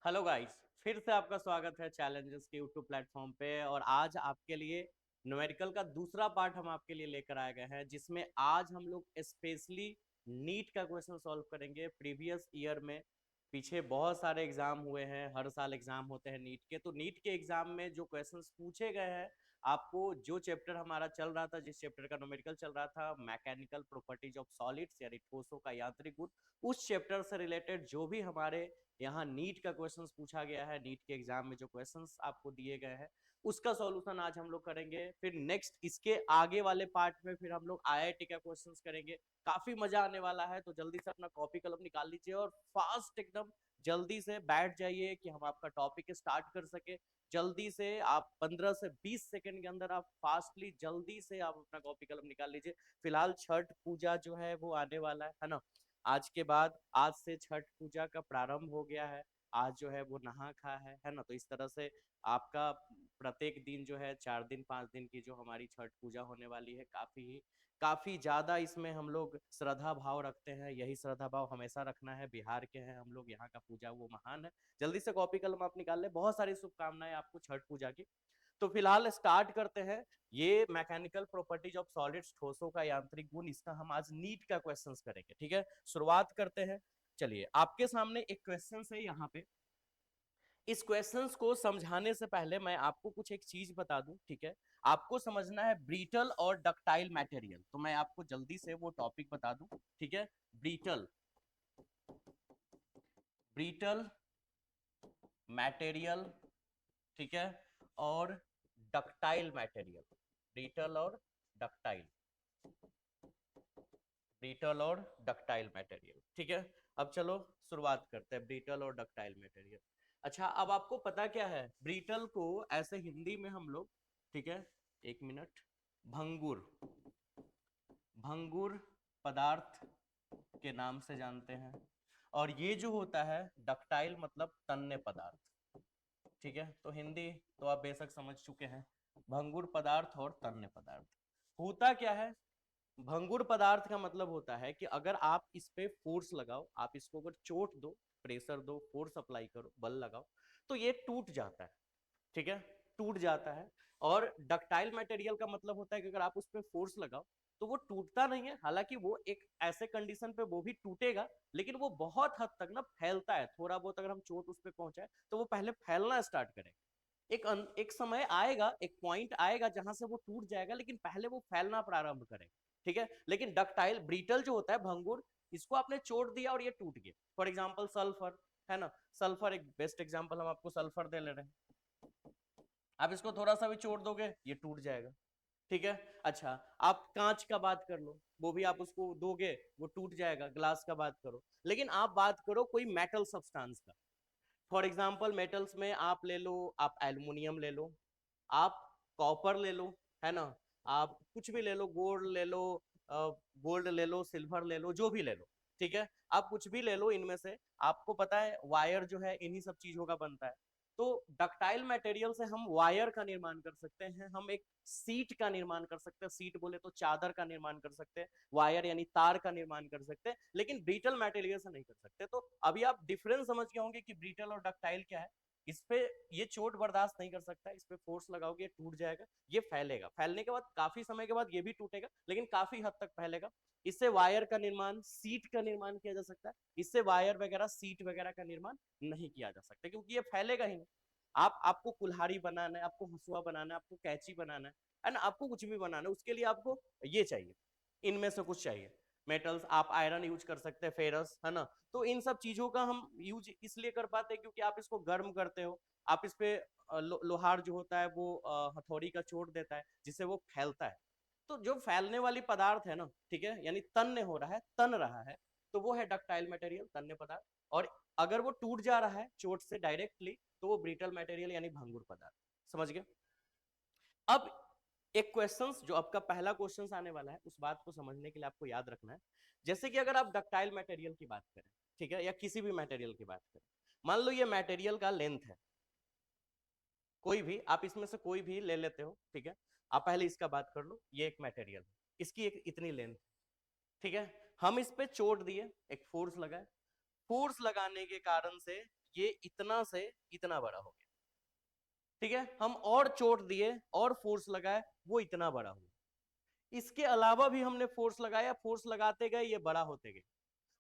Hello guys, फिर से आपका स्वागत है चैलेंजेस के यूट्यूब प्लेटफॉर्म पे। और आज आपके लिए न्यूमेरिकल का दूसरा पार्ट हम आपके लिए लेकर आए गए हैं, जिसमें आज हम लोग स्पेशली नीट का क्वेश्चन सॉल्व करेंगे। प्रीवियस ईयर में पीछे बहुत सारे एग्जाम हुए हैं, हर साल एग्जाम होते हैं नीट के। तो नीट के एग्जाम में जो क्वेश्चंस पूछे गए हैं, आपको जो चैप्टर हमारा चल रहा था, जिस चैप्टर का न्यूमेरिकल चल रहा था, मैकेनिकल प्रॉपर्टीज ऑफ सॉलिड्स यानी ठोसों का यांत्रिक गुण, उस चैप्टर से रिलेटेड जो भी हमारे यहाँ नीट का क्वेश्चंस पूछा गया है, नीट के एग्जाम में जो क्वेश्चंस आपको दिए गए हैं, उसका सॉल्यूशन आज हम लोग करेंगे। फिर नेक्स्ट इसके आगे वाले पार्ट में फिर हम लोग आईआईटी का क्वेश्चंस करेंगे। काफी मजा आने वाला है, तो जल्दी से अपना कॉपी कलम निकाल लीजिए और फास्ट एकदम जल्दी से बैठ जाइए कि हम आपका टॉपिक स्टार्ट कर सके। जल्दी से आप 15 से 20 सेकंड के अंदर आप फास्टली जल्दी से आप अपना कॉपी कलम निकाल लीजिए। फिलहाल छठ पूजा जो है वो आने वाला है ना। आज के बाद आज से छठ पूजा का प्रारंभ हो गया है। आज जो है वो नहा खा है ना। तो इस तरह से आपका प्रत्येक दिन जो है 4 दिन 5 दिन की जो हमारी छठ पूजा होने वाली है, काफी ज्यादा इसमें हम लोग श्रद्धा भाव रखते हैं। यही श्रद्धा भाव हमेशा रखना है। बिहार के हैं हम लोग, यहाँ का पूजा वो महान है। जल्दी से कॉपी कलम आप निकाल ले। बहुत सारी शुभकामनाएं आपको छठ पूजा की। तो फिलहाल स्टार्ट करते हैं। ये मैकेनिकल प्रॉपर्टीज ऑफ सॉलिड्स ठोसों का यांत्रिक गुण, इसका हम आज नीट का क्वेश्चंस करेंगे। ठीक है, शुरुआत करते हैं। चलिए, आपके सामने एक क्वेश्चन है यहाँ पे। इस क्वेश्चंस को समझाने से पहले मैं आपको कुछ एक चीज बता दूं। ठीक है, आपको समझना है ब्रीटल और डक्टाइल मटेरियल। तो मैं आपको जल्दी से वो टॉपिक बता दूं। ठीक है, ब्रीटल ब्रीटल मटेरियल, ठीक है, और डक्टाइल मटेरियल। ब्रीटल और डक्टाइल, ब्रीटल और डक्टाइल मटेरियल। ठीक है, अब चलो शुरुआत करते हैं ब्रीटल और डक्टाइल मटेरियल। अच्छा, अब आपको पता क्या है ब्रीटल को? ऐसे हिंदी में हम लोग, ठीक है, एक मिनट, भंगुर भंगुर पदार्थ के नाम से जानते हैं। और ये जो होता है डक्टाइल मतलब तन्य पदार्थ। ठीक है, तो हिंदी तो आप बेशक समझ चुके हैं। भंगुर पदार्थ और तन्य पदार्थ होता क्या है? भंगुर पदार्थ का मतलब होता है कि अगर आप इस पे फोर्स लगाओ, आप इसको अगर चोट दो, प्रेशर दो, फोर्स अप्लाई करो, बल लगाओ, तो ये टूट जाता है। ठीक है, टूट जाता है। और डक्टाइल मटेरियल का मतलब होता है कि अगर आप उस पर फोर्स लगाओ तो वो टूटता नहीं है। हालांकि वो एक ऐसे कंडीशन पे वो भी टूटेगा, लेकिन वो बहुत हद तक ना फैलता है। थोड़ा बहुत अगर हम चोट उस पर पहुंचाए तो वो पहले फैलना स्टार्ट करेगा। एक समय आएगा, एक पॉइंट आएगा जहां से वो टूट जाएगा, लेकिन पहले वो फैलना प्रारंभ करेगा। ठीक है, लेकिन डक्टाइल ब्रीटल जो होता है भंगुर, इसको आपने चोट दिया और ये टूट गया। फॉर एग्जाम्पल सल्फर, है ना। सल्फर एक बेस्ट एग्जाम्पल, हम आपको सल्फर दे ले रहे हैं। आप इसको थोड़ा सा भी चोट दोगे ये टूट जाएगा। ठीक है, अच्छा, आप कांच का बात कर लो, वो भी आप उसको दोगे वो टूट जाएगा। ग्लास का बात करो, लेकिन आप बात करो कोई मेटल सब्सटेंस का। फॉर एग्जाम्पल मेटल्स में आप ले लो, आप एल्युमिनियम ले लो, आप कॉपर ले लो, है ना, आप कुछ भी ले लो, गोल्ड ले लो, गोल्ड ले लो, सिल्वर ले लो, जो भी ले लो। ठीक है, आप कुछ भी ले लो इनमें से। आपको पता है वायर जो है इन्हीं सब चीजों का बनता है। तो डक्टाइल मटेरियल से हम वायर का निर्माण कर सकते हैं, हम एक सीट का निर्माण कर सकते हैं। सीट बोले तो चादर का निर्माण कर सकते हैं, वायर यानी तार का निर्माण कर सकते हैं, लेकिन ब्रीटल मटेरियल से नहीं कर सकते। तो अभी आप डिफरेंस समझ गए होंगे कि ब्रीटल और डक्टाइल क्या है। इस पे ये चोट बर्दाश्त नहीं कर सकता, इस पे फोर्स लगाओगे ये टूट जाएगा, ये फैलेगा, फैलने के बाद काफी समय के बाद ये भी टूटेगा, लेकिन काफी हद तक फैलेगा। इससे वायर का निर्माण, सीट का निर्माण किया जा सकता है। इससे वायर वगैरह, सीट वगैरह का निर्माण नहीं किया जा सकता, क्योंकि ये फैलेगा ही नहीं। आपको कुल्हाड़ी बनाना है, आपको हंसुआ बनाना है, आपको कैंची बनाना है ना, आपको कुछ भी बनाना है, उसके लिए आपको ये चाहिए, इनमें से कुछ चाहिए। मेटल्स, आप आयरन यूज कर सकते हैं, फेरस, है ना। तो इन सब चीजों का हम यूज इसलिए कर पाते हैं क्योंकि आप इसको गर्म करते हो। आप इस पे लोहार जो होता है वो हथौड़ी का चोट देता है, जिससे वो फैलता है। तो जो फैलने वाली पदार्थ है ना, ठीक है, यानी तन्य हो रहा है, तन रहा है, तो वो है डक्टाइल मटेरियल, तन्य पदार्थ। और अगर वो टूट जा रहा है चोट से डायरेक्टली, तो वो ब्रिटल मटेरियल यानी भंगुर पदार्थ। समझ गए? अब एक क्वेश्चन जो आपका पहला क्वेश्चन आने वाला है, उस बात को समझने के लिए आपको याद रखना है। जैसे कि अगर आप डक्टाइल मटेरियल की बात करें, ठीक है, या किसी भी मटेरियल की बात करें, मान लो ये मटेरियल का लेंथ है, कोई भी आप इसमें से कोई भी ले लेते हो। ठीक है, आप पहले इसका बात कर लो, ये एक मटेरियल है, इसकी एक इतनी लेंथ। ठीक है, हम इस पे चोट दिए, एक फोर्स लगाए, फोर्स लगाने के कारण से ये इतना से इतना बड़ा हो गया, ठीक है। हम और चोट दिए और फोर्स लगाए, वो इतना बड़ा हुआ। इसके अलावा भी हमने फोर्स लगाया, फोर्स लगाते गए ये बड़ा होते गए,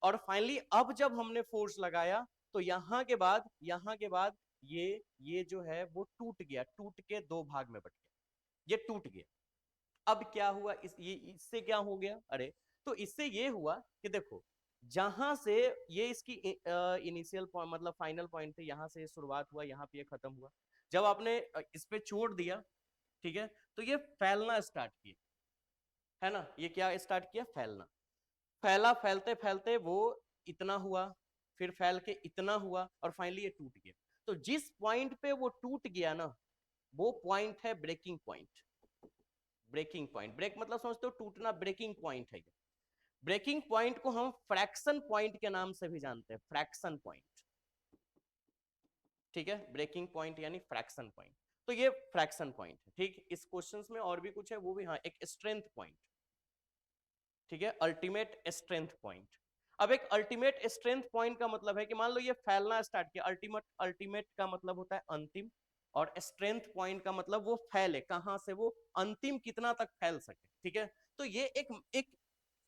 और फाइनली अब जब हमने फोर्स लगाया तो यहां के बाद ये जो है वो टूट गया, टूट के दो भाग में बट गया, ये टूट गया। अब क्या हुआ, इससे क्या हो गया, अरे तो इससे ये हुआ कि देखो, जहां से ये इसकी इनिशियल मतलब फाइनल पॉइंट थे, यहां से शुरुआत हुआ, यहां पे ये खत्म हुआ। जब आपने इस पे छोड़ दिया, ठीक है, तो ये फैलना स्टार्ट किया, है ना, ये क्या स्टार्ट किया, फैलना। फैला, फैलते फैलते वो इतना हुआ, फिर फैल के इतना हुआ, और फाइनली ये टूट गया। तो जिस पॉइंट पे वो टूट गया ना, वो पॉइंट है breaking point. Breaking point, break मतलब समझते हो टूटना, ब्रेकिंग पॉइंट है। ब्रेकिंग पॉइंट को हम फ्रैक्शन पॉइंट के नाम से भी जानते हैं, फ्रैक्शन पॉइंट, ठीक है। ब्रेकिंग पॉइंट यानी फ्रैक्शन पॉइंट, तो ये फ्रैक्शन पॉइंट है, ठीक। इस क्वेश्चंस में और भी कुछ है, वो भी, हाँ, एक स्ट्रेंथ पॉइंट, ठीक है, अल्टीमेट स्ट्रेंथ पॉइंट। अब एक अल्टीमेट स्ट्रेंथ पॉइंट का मतलब है कि मान लो ये फैलना स्टार्ट किया, अल्टीमेट का मतलब होता है अंतिम, और स्ट्रेंथ पॉइंट का मतलब वो फैले कहां से, वो अंतिम कितना तक फैल सके, ठीक है। तो ये एक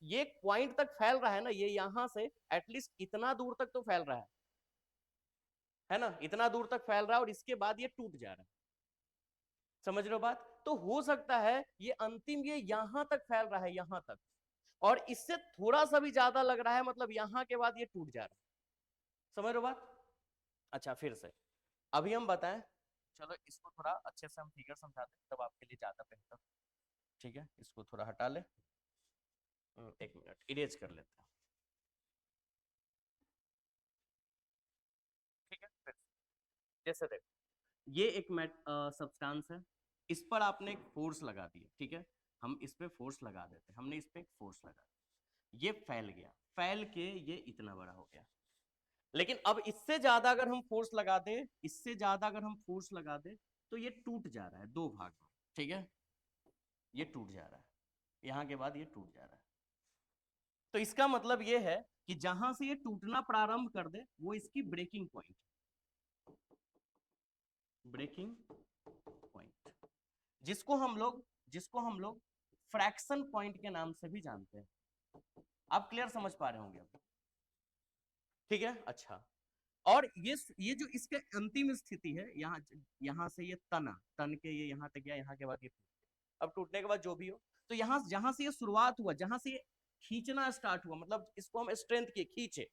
ये पॉइंट तक फैल रहा है ना, ये यहां से एटलीस्ट इतना दूर तक तो फैल रहा है ना, इतना दूर तक फैल रहा है, और इसके बाद ये टूट जा रहा है, समझ रहे हो बात। तो हो सकता है ये अंतिम ये यहां तक फैल रहा है, यहां तक, और इससे थोड़ा सा भी ज्यादा लग रहा है, मतलब यहां के बाद ये टूट जा रहा है, समझ रहे हो बात। अच्छा, फिर से अभी हम बताएं, चलो इसको थोड़ा अच्छे से हम फिगर समझाते हैं, तब आपके लिए ज्यादा बेहतर, ठीक है। इसको थोड़ा हटा ले, एक मिनट इरेज कर लेते हैं, ठीक है। फिर जैसे देखो, ये एक सब्सटेंस है, इस पर आपने एक फोर्स लगा दिया, ठीक है। हम इस पे फोर्स लगा देते हैं, हमने इस पे एक फोर्स लगा दिया, ये फैल गया, फैल के ये इतना बड़ा हो गया। लेकिन अब इससे ज्यादा अगर हम फोर्स लगा दे, इससे ज्यादा अगर हम फोर्स लगा दे, तो ये टूट जा रहा है दो भाग में, ठीक है, ये टूट जा रहा है, यहां के बाद ये टूट जा रहा है। तो इसका मतलब ये है कि जहां से ये टूटना प्रारंभ कर दे, वो इसकी ब्रेकिंग पॉइंट, ब्रेकिंग पॉइंट, जिसको हम लोग फ्रैक्शन पॉइंट के नाम से भी जानते हैं। आप क्लियर समझ पा रहे होंगे अब, ठीक है। अच्छा, और ये जो इसके अंतिम स्थिति है, यहाँ से ये तन के ये यहाँ तक गया, यहाँ के बाद ये अब टूटने के बाद जो भी हो, तो यहाँ जहां से ये शुरुआत हुआ, जहां से ये खींचना स्टार्ट हुआ, मतलब इसको हम स्ट्रेंथ के खींचे,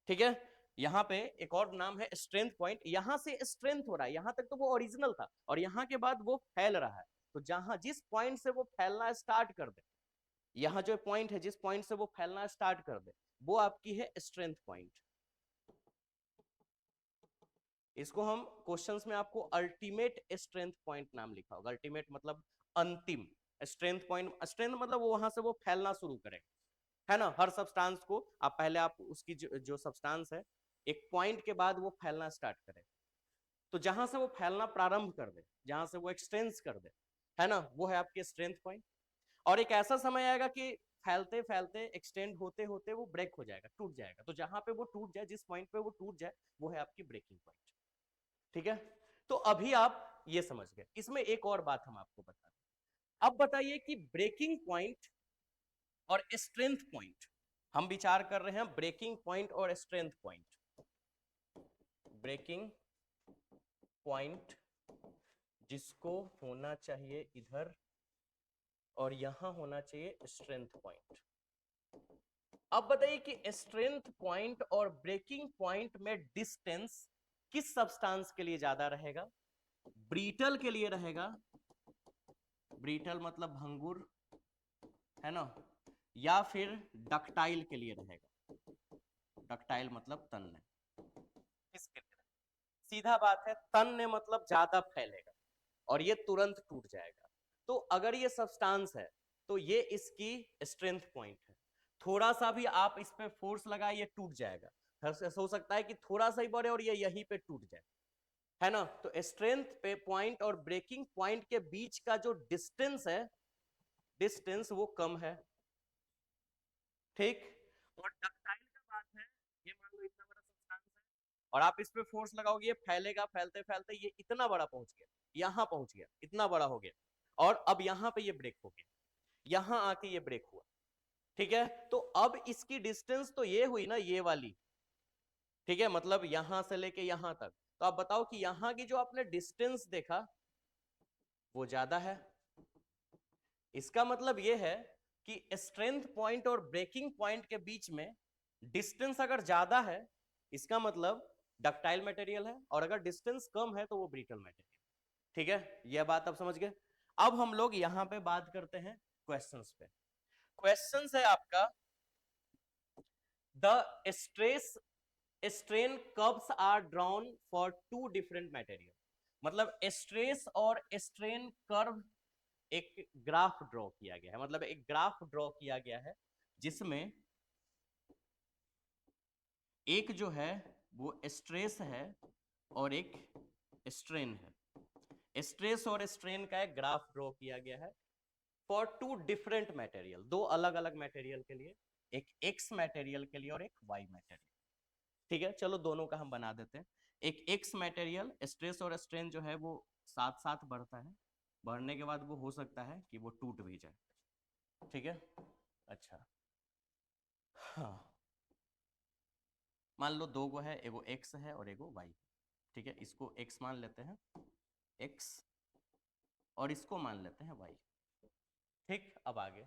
ठीक है। यहाँ पे एक और नाम है स्ट्रेंथ पॉइंट, यहां से स्ट्रेंथ हो रहा है, यहां तक तो वो ओरिजिनल था, और यहाँ के बाद वो फैल रहा है। तो जहां जिस पॉइंट से वो फैलना स्टार्ट कर दे, यहाँ जो पॉइंट है, जिस पॉइंट से वो फैलना स्टार्ट कर दे, वो आपकी है स्ट्रेंथ पॉइंट। इसको हम क्वेश्चंस में आपको अल्टीमेट स्ट्रेंथ पॉइंट नाम लिखा होगा, अल्टीमेट मतलब अंतिम, स्ट्रेंथ पॉइंट, स्ट्रेंथ मतलब वो वहां से वो फैलना शुरू करेगा, है ना। हर सब्सटेंस को आप पहले आप उसकी जो सब्सटेंस है, एक पॉइंट के बाद वो फैलना स्टार्ट करे, तो जहां से वो फैलना प्रारंभ कर दे, जहां से वो एक्सटेंस कर दे, है ना, वो है आपकी स्ट्रेंथ पॉइंट। और एक ऐसा समय आएगा कि फैलते फैलते एक्सटेंड होते होते वो ब्रेक हो जाएगा, टूट जाएगा। तो जहां पे वो टूट जाए, जिस पॉइंट पे वो टूट जाए, वो है आपकी ब्रेकिंग पॉइंट, ठीक है। तो अभी आप ये समझ गए। इसमें एक और बात हम आपको बता दें, अब बताइए कि ब्रेकिंग पॉइंट और स्ट्रेंथ पॉइंट, हम विचार कर रहे हैं ब्रेकिंग पॉइंट और स्ट्रेंथ पॉइंट। ब्रेकिंग पॉइंट जिसको होना चाहिए इधर, और यहां होना चाहिए स्ट्रेंथ पॉइंट। अब बताइए कि स्ट्रेंथ पॉइंट और ब्रेकिंग पॉइंट में डिस्टेंस किस सब्सटेंस के लिए ज्यादा रहेगा, ब्रीटल के लिए रहेगा, ब्रीटल मतलब भंगुर, है ना, या फिर डक्टाइल के लिए रहेगा, डक्टाइल मतलब तन्य, किसके लिए? सीधा बात है, तन्य मतलब ज्यादा फैलेगा और ये तुरंत टूट जाएगा। तो अगर ये सब्सटेंस है, तो ये इसकी स्ट्रेंथ पॉइंट है। थोड़ा सा भी आप इस पे फोर्स लगाए, ये टूट जाएगा। हो सकता है कि थोड़ा सा ही बढ़े और ये यहीं पे टूट जाए, है ना। तो स्ट्रेंथ पे पॉइंट और ब्रेकिंग पॉइंट के बीच का जो डिस्टेंस है, डिस्टेंस वो कम है, ठीक। और डक्टाइल का बात है, ये मान लो इतना बड़ा सब्सटेंस है, और आप इस पे फोर्स लगाओगे, ये फैलेगा, फैलते फैलते ये इतना बड़ा पहुंच गया, यहाँ पहुंच गया, इतना बड़ा हो गया, और अब यहाँ पे ये ब्रेक हो गया, यहाँ आके ये ब्रेक हुआ, ठीक है। तो अब इसकी डिस्टेंस तो ये हुई ना, ये वाली, ठीक है, मतलब यहां से लेके यहां तक। तो आप बताओ कि यहां की जो आपने डिस्टेंस देखा वो ज्यादा है। इसका मतलब ये है कि स्ट्रेंथ पॉइंट और ब्रेकिंग पॉइंट के बीच में डिस्टेंस अगर ज्यादा है, इसका मतलब डक्टाइल मटेरियल है, और अगर डिस्टेंस कम है तो वो ब्रिटल मटेरियल। ठीक है, यह बात आप समझ गए। अब हम लोग यहां पे बात करते हैं क्वेश्चंस पे। क्वेश्चंस है आपका, the stress strain curves are drawn for two different material. मतलब स्ट्रेस और स्ट्रेन कर्व एक ग्राफ ड्रॉ किया गया है, मतलब एक ग्राफ ड्रॉ किया गया है जिसमें एक जो है वो स्ट्रेस है और एक स्ट्रेन है। स्ट्रेस और स्ट्रेन का एक ग्राफ ड्रॉ किया गया है फॉर टू डिफरेंट मटेरियल, दो अलग अलग मटेरियल के लिए, एक एक्स मटेरियल के लिए और एक वाई मटेरियल। ठीक है, चलो दोनों का हम बना देते हैं। एक एक्स मटेरियल स्ट्रेस और स्ट्रेन जो है वो साथ साथ बढ़ता है, बढ़ने के बाद वो हो सकता है कि वो टूट भी जाए। ठीक है, अच्छा, हाँ, मान लो दो गो है, एगो एक्स है और एगो वाई। ठीक है, इसको एक्स मान लेते हैं, एक्स, और इसको मान लेते हैं वाई। ठीक, अब आगे,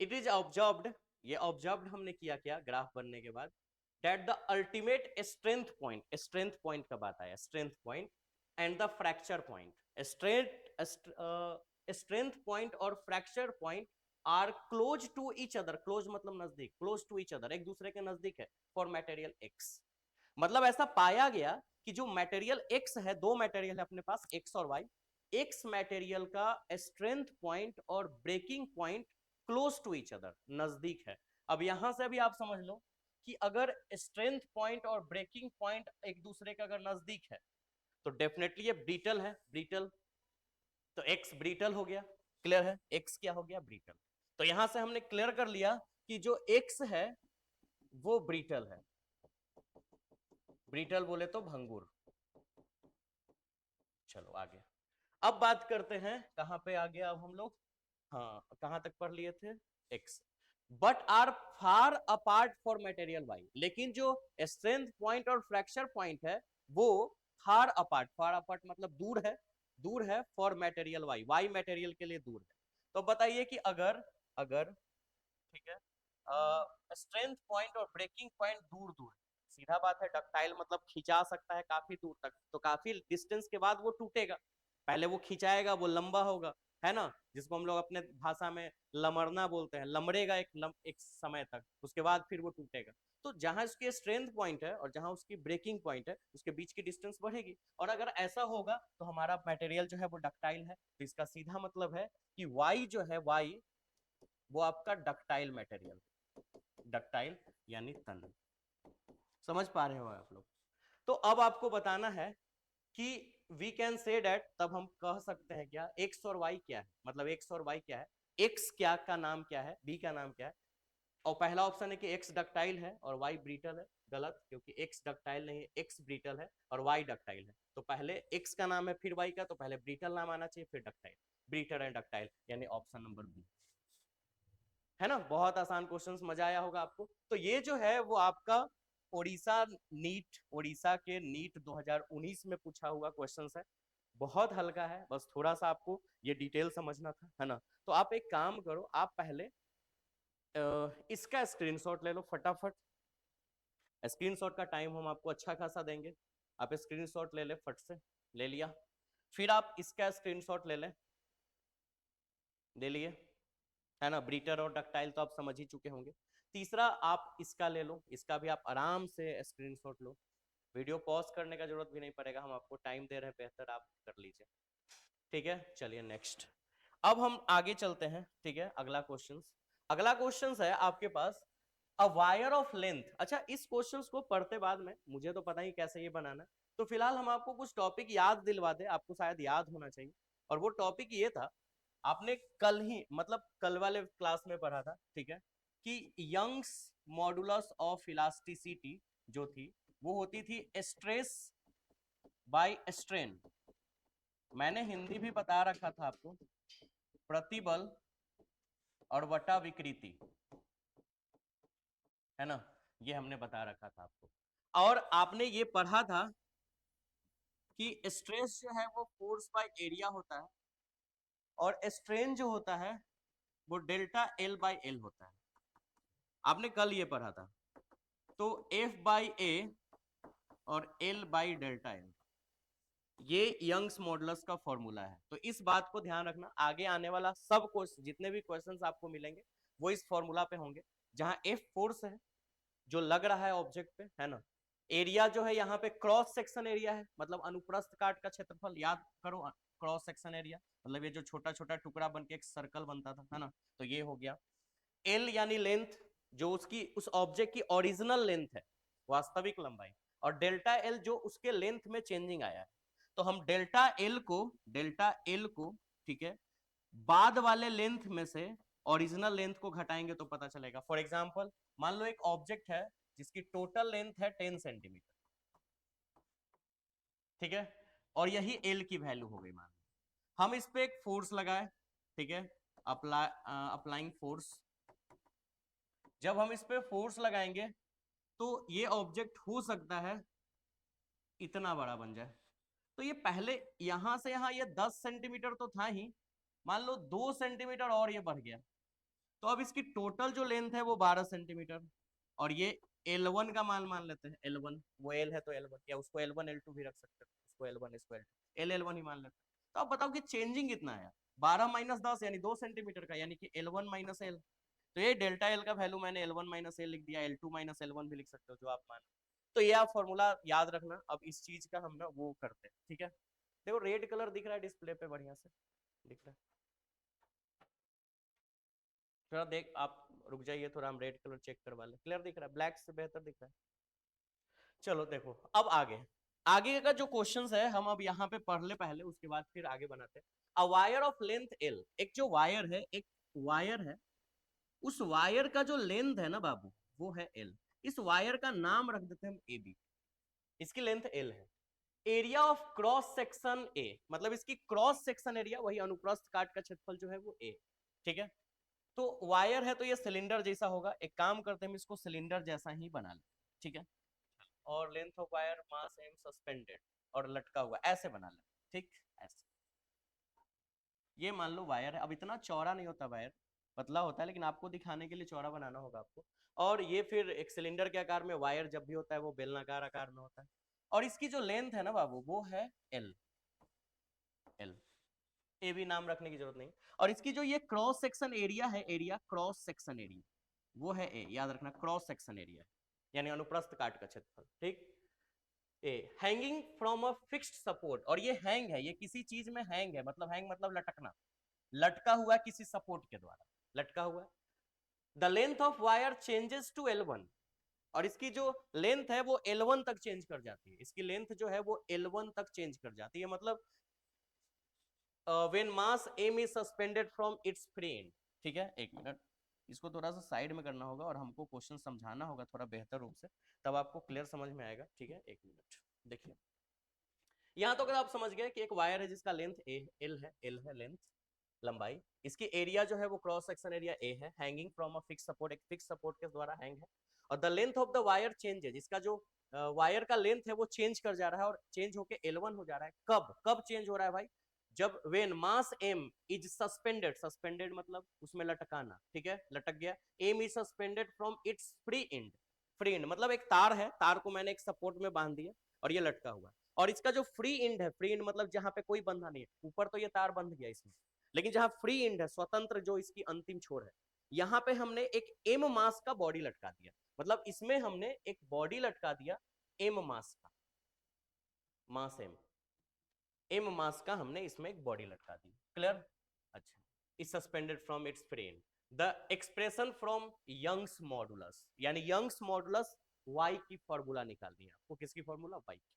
इट इज ऑब्जर्व्ड, ये ऑब्जर्व्ड हमने किया क्या ग्राफ बनने के बाद, that the ultimate strength point का बात आया, strength point and the fracture point, strength point और fracture point are close to each other, close मतलब नजदीक, क्लोज टू ईच अदर, एक दूसरे के नजदीक है, फॉर मटेरियल एक्स। मतलब ऐसा पाया गया कि जो मटेरियल एक्स है, दो मटेरियल है अपने पास एक्स और वाई, एक्स मटेरियल का स्ट्रेंथ पॉइंट और breaking point close to each other, नजदीक है। अब यहां से भी आप समझ लो कि अगर स्ट्रेंथ पॉइंट और ब्रेकिंग पॉइंट एक दूसरे का अगर नजदीक है तो डेफिनेटली ये ब्रीटल है, ब्रीटल, तो एक्स ब्रीटल हो गया, क्लियर है, एक्स क्या हो गया, ब्रीटल। तो यहां से हमने क्लियर कर लिया कि जो एक्स है वो ब्रीटल है, ब्रीटल बोले तो भंगुर। चलो आगे, अब बात करते हैं कहां पे आ गया अब हम लोग, हाँ कहां तक पढ़ लिए थे, X, but are far apart for material Y. लेकिन जो स्ट्रेंथ पॉइंट और फ्रैक्चर पॉइंट है वो फार अपार्ट मतलब दूर है for material Y, Y material के लिए दूर है। तो बताइए कि अगर अगर ठीक है, स्ट्रेंथ पॉइंट और ब्रेकिंग पॉइंट दूर दूर, सीधा बात है, डक्टाइल मतलब खिंचा सकता है काफी दूर तक, तो काफी डिस्टेंस के बाद वो टूटेगा, पहले वो खिंचाएगा, वो लंबा होगा, है ना, जिसको हम लोग अपने भाषा में लमड़ना बोलते हैं, लमड़ेगा एक समय तक, उसके बाद फिर वो टूटेगा। तो जहां उसकी स्ट्रेंथ पॉइंट है और जहां उसकी ब्रेकिंग पॉइंट है, उसके बीच की डिस्टेंस बढ़ेगी, और अगर ऐसा होगा तो हमारा मटेरियल जो है वो डक्टाइल है। तो इसका सीधा मतलब है कि वाई जो है, वाई वो आपका डक्टाइल मटेरियल, डक्टाइल यानी तन। समझ पा रहे हो आप लोग? तो अब आपको बताना है कि वी कैन से डेट, तब हम कह सकते हैं क्या, एक्स और वाई क्या है, मतलब एक्स और वाई क्या है, एक्स क्या का नाम क्या है, बी का नाम क्या है। और पहला ऑप्शन है कि एक्स डक्टाइल है और वाई ब्रीटल है, गलत, क्योंकि एक्स डक्टाइल नहीं है, एक्स ब्रीटल है और वाई डक्टाइल है। तो पहले एक्स का नाम है फिर वाई का, तो पहले ब्रीटल नाम आना चाहिए फिर डक्टाइल, ब्रीटल एंड डक्टाइल, यानी ऑप्शन नंबर बी, है ना। बहुत आसान क्वेश्चंस, मजा आया होगा आपको। तो ये जो है वो आपका उड़ीसा के नीट 2019 में पूछा हुआ क्वेश्चंस है, बहुत हल्का है, बस थोड़ा सा आपको ये डिटेल समझना था, है ना। तो आप एक काम करो, आप पहले इसका स्क्रीनशॉट ले लो फटाफट, स्क्रीनशॉट का टाइम हम आपको अच्छा खासा देंगे, आप स्क्रीनशॉट ले ले फट से, ले लिया, फिर आप इसका स्क्रीनशॉट ले लें, ले लिए, है ना। ब्रीटर और डक्टाइल तो आप समझ ही चुके होंगे। तीसरा आप इसका ले लो, इसका भी आप आराम से स्क्रीनशॉट लो, वीडियो पॉज करने का जरूरत भी नहीं पड़ेगा, हम आपको टाइम दे रहे हैं, बेहतर आप कर लीजिए। ठीक है, चलिए नेक्स्ट, अब हम आगे चलते हैं। ठीक है, अगला क्वेश्चन है आपके पास, अ वायर ऑफ लेंथ। अच्छा, इस क्वेश्चन को पढ़ते बाद में मुझे तो पता ही कैसे ये बनाना, तो फिलहाल हम आपको कुछ टॉपिक याद दिलवा दे, आपको शायद याद होना चाहिए। और वो टॉपिक ये था, आपने कल ही मतलब कल वाले क्लास में पढ़ा था, ठीक है, कि यंग्स मॉडुलस ऑफ इलास्टिसिटी जो थी वो होती थी स्ट्रेस बाय स्ट्रेन। मैंने हिंदी भी बता रखा था आपको, प्रतिबल और वटा विकृति, है ना, ये हमने बता रखा था आपको। और आपने ये पढ़ा था कि स्ट्रेस जो है वो फोर्स बाय एरिया होता है, और स्ट्रेन जो होता है वो डेल्टा एल बाय एल होता है। आपने कल ये पढ़ा था। तो एफ बाई ए और एल बाई डेल्टा एल, ये यंग्स मॉडुलस का फॉर्मूला है। तो इस बात को ध्यान रखना, आगे आने वाला सब क्वेश्चन, जितने भी क्वेश्चंस आपको मिलेंगे वो इस फॉर्मूला पे होंगे। जहां एफ फोर्स है जो लग रहा है ऑब्जेक्ट पे, है ना, एरिया जो है यहाँ पे क्रॉस सेक्शन एरिया है, मतलब अनुप्रस्थ काट का क्षेत्रफल, याद करो क्रॉस सेक्शन एरिया मतलब ये जो छोटा छोटा टुकड़ा बन के एक सर्कल बनता था, है ना, तो ये हो गया। एल यानी लेंथ, जो उसकी उस ऑब्जेक्ट की ओरिजिनल लेंथ है, वास्तविक लंबाई, और डेल्टा एल जो उसके लेंथ में चेंजिंग आया है। तो हम डेल्टा एल को, ठीक है, बाद वाले लेंथ में से ओरिजिनल लेंथ को घटाएंगे तो पता चलेगा। फॉर एग्जांपल मान लो एक ऑब्जेक्ट है जिसकी टोटल लेंथ है 10 सेंटीमीटर, ठीक है, और यही एल की वैल्यू हो गई। मान लो हम इस पे एक फोर्स लगाए, ठीक है, अप्लाइंग फोर्स। जब हम इस पे फोर्स लगाएंगे तो ये ऑब्जेक्ट हो सकता है इतना बड़ा बन जाए। तो ये पहले यहां से यहां ये 10 सेंटीमीटर तो था ही, मान लो 2 सेंटीमीटर और ये बढ़ गया, तो अब इसकी टोटल जो लेंथ है वो 12 सेंटीमीटर, और ये L1 का मान लेते हैं। L1 वो L है तो L1, या उसको L1 L2 भी रख सकते हैं, उसको L1 इसको L2, L1 ही मान लेते हैं। तो अब बताओ कि चेंजिंग कितना है, 12 माइनस 10 यानी 2 सेंटीमीटर का, यानी कि L1 माइनस एल। तो ये डेल्टा एल का वैल्यू मैंने L1 माइनस एल लिख दिया, L2 माइनस L1 भी लिख सकते हो जो आप मान। तो ये आप फॉर्मूला याद रखना। अब इस चीज का हम ना वो करते हैं, ठीक है। देखो रेड कलर दिख रहा है डिस्प्ले पे, बढ़िया से दिख रहा है, थोड़ा देख आप रुक जाइए, थोड़ा हम रेड कलर चेक करवा ले। क्लियर दिख रहा है, ब्लैक से बेहतर दिख रहा है। चलो देखो अब आगे, आगे का जो क्वेश्चंस है हम अब यहाँ पे पढ़ ले पहले, उसके बाद फिर आगे बनाते हैं। A wire of length L, एक जो वायर है, एक वायर है, उस वायर का जो लेंथ है ना बाबू वो है एल। इस वायर का नाम रख देते हैं हम ए बी, इसकी लेंथ एल है। Area of cross section A, मतलब इसकी क्रॉस सेक्शन एरिया, वही अनुप्रस्थ काट का क्षेत्रफल जो है वो ए, ठीक है। तो वायर है तो ये सिलेंडर जैसा होगा, एक काम करते हैं हम इसको सिलेंडर जैसा ही बना लें, ठीक है। और length of wire mass M suspended और लटका हुआ, ऐसे बना लें, ठीक, ऐसे। ये मान लो वायर है, अब इतना चौड़ा नहीं होता वायर, पतला होता है, लेकिन आपको दिखाने के लिए चौड़ा बनाना होगा आपको। और ये फिर एक सिलेंडर के आकार में, वायर जब भी होता है वो बेलनाकार आकार में होता है। और इसकी जो लेंथ है ना बाबू वो है एल, एल, ए भी नाम रखने की जरूरत नहीं। और इसकी जो ये क्रॉस सेक्शन एरिया है, एरिया क्रॉस सेक्शन एरिया वो है ए, याद रखना, क्रॉस सेक्शन एरिया यानी अनुप्रस्थ काट का क्षेत्रफल, ठीक। A hanging from a fixed support, और ये हैंग है, ये किसी चीज में हैंग है, मतलब हैंग मतलब लटकना, लटका हुआ किसी सपोर्ट के द्वारा, लटका हुआ। The length of wire changes to L1, और इसकी जो लेंथ है वो L1 तक चेंज कर जाती है, इसकी लेंथ जो है वो L1 तक चेंज कर जाती है, मतलब when mass m is suspended from its free and, ठीक है। एक मिनट, इसको थोड़ा सा साइड में करना होगा और हमको क्वेश्चन समझाना होगा थोड़ा बेहतर रूप से, तब आपको क्लियर समझ में आएगा, ठीक है। एक मिनट देखिए, यहाँ तो अगर आप समझ गए कि एक वायर है जिसका लेंथ एल है, एल है लेंथ, लंबाई, इसकी एरिया जो है वो क्रॉस सेक्शन एरिया ए है, hanging from a fix support, एक फिक्स सपोर्ट के द्वारा हैंग है। और the length of the wire changes, इसका जो वायर का लेंथ है वो चेंज कर जा रहा है, और चेंज होके L1 हो जा रहा है। कब कब चेंज हो रहा है भाई, जब when mass M is suspended, suspended मतलब उसमें लटकाना, ठीक है, लटक गया। M is suspended from its free end, free end मतलब एक तार है, तार को मैंने एक सपोर्ट में बांध दिया और ये लटका हुआ है। और इसका जो फ्री एंड है, फ्री एंड मतलब जहां पे कोई बंधा नहीं है, ऊपर तो ये तार बंध गया इसमें, लेकिन जहां फ्री एंड है, स्वतंत्र जो इसकी अंतिम छोर है, यहाँ पे हमने एक एम मास का बॉडी लटका दिया, मतलब इसमें हमने एक बॉडी लटका दिया एम मास का, मास एम, एम मास का हमने इसमें एक बॉडी लटका दी। क्लियर, अच्छा। Is suspended from its free end. The expression from Young's modulus, यानी यंग्स मॉडुलस वाई की फॉर्मूला निकाल दी आपको, किसकी फॉर्मूला, वाई की।